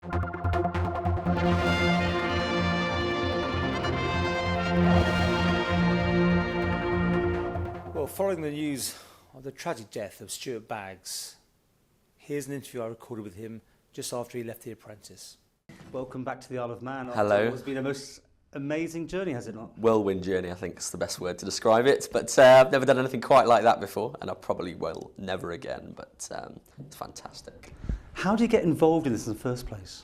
Well, following the news of the tragic death of Stuart Baggs, here's an interview I recorded with him just after he left The Apprentice. Welcome back to the Isle of Man. Hello. It's been a most amazing journey, has it not? Whirlwind journey, I think is the best word to describe it. But I've never done anything quite like that before, and I probably will never again. But it's fantastic. How do you get involved in this in the first place?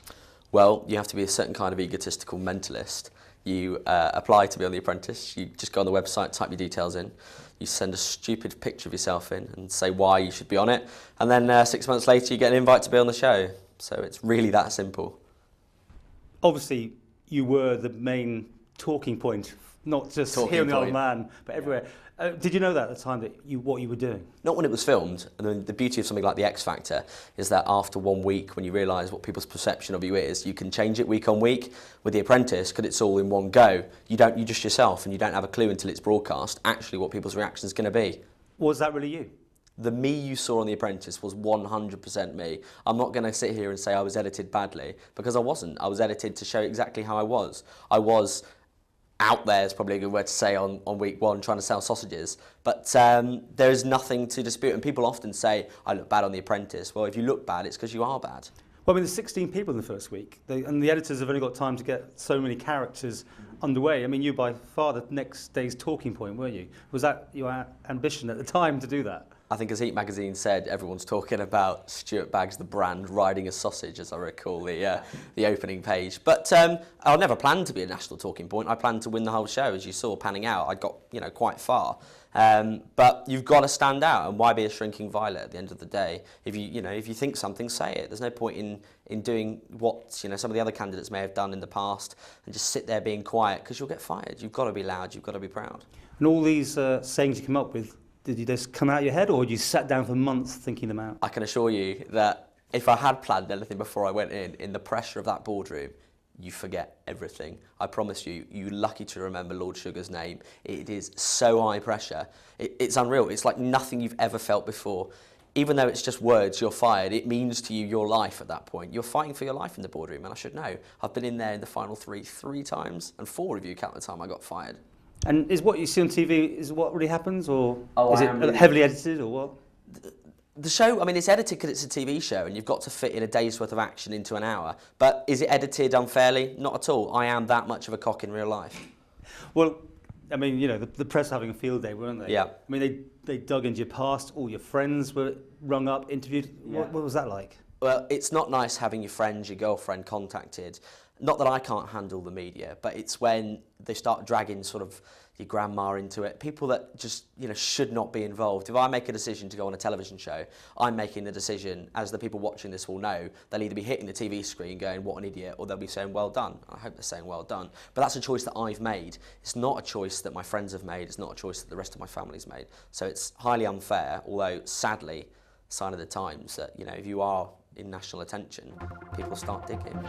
Well, you have to be a certain kind of egotistical mentalist. You apply to be on The Apprentice. You just go on the website, type your details in. You send a stupid picture of yourself in and say why you should be on it. And then 6 months later, you get an invite to be on the show. So it's really that simple. Obviously, you were the main talking point, not just here in the Isle of Man, but everywhere. Did you know that at the time, that what you were doing? Not when it was filmed. And the beauty of something like The X Factor is that after 1 week, when you realise what people's perception of you is, you can change it week on week. With The Apprentice, because it's all in one go, you just yourself, and you don't have a clue until it's broadcast actually what people's reaction is going to be. Was that really you? The me you saw on The Apprentice was 100% me. I'm not going to sit here and say I was edited badly, because I wasn't. I was edited to show exactly how I was. I was out there, is probably a good word to say, on week one trying to sell sausages. But there is nothing to dispute. And people often say, I look bad on The Apprentice. Well, if you look bad, it's because you are bad. Well, I mean, there's 16 people in the first week, and the editors have only got time to get so many characters underway. I mean, you by far the next day's talking point, weren't you? Was that your ambition at the time to do that? I think, as Heat magazine said, everyone's talking about Stuart Baggs, the brand, riding a sausage, as I recall the opening page. But I never planned to be a national talking point. I planned to win the whole show, as you saw panning out. I got quite far. But you've got to stand out, and why be a shrinking violet at the end of the day? If you think something, say it. There's no point in doing what some of the other candidates may have done in the past and just sit there being quiet, because you'll get fired. You've got to be loud. You've got to be proud. And all these sayings you come up with, did you just come out of your head, or did you sat down for months thinking them out? I can assure you that if I had planned anything before I went in the pressure of that boardroom, you forget everything. I promise you, you're lucky to remember Lord Sugar's name. It is so high pressure. It's unreal. It's like nothing you've ever felt before. Even though it's just words, you're fired, it means to you your life at that point. You're fighting for your life in the boardroom, and I should know. I've been in there in the final three times, and 4 of you count the time I got fired. And is what you see on TV is what really happens, or is it heavily edited, or what? The show, I mean, it's edited because it's a TV show, and you've got to fit in a day's worth of action into an hour. But is it edited unfairly? Not at all. I am that much of a cock in real life. Well, I mean, the press were having a field day, weren't they? Yeah. I mean, they dug into your past. All your friends were rung up, interviewed. Yeah. What was that like? Well, it's not nice having your friends, your girlfriend contacted. Not that I can't handle the media, but it's when they start dragging sort of your grandma into it. People that just, should not be involved. If I make a decision to go on a television show, I'm making the decision, as the people watching this will know, they'll either be hitting the TV screen going, what an idiot, or they'll be saying, well done. I hope they're saying, well done. But that's a choice that I've made. It's not a choice that my friends have made. It's not a choice that the rest of my family's made. So it's highly unfair, although sadly, sign of the times that, if you are in national attention, people start digging.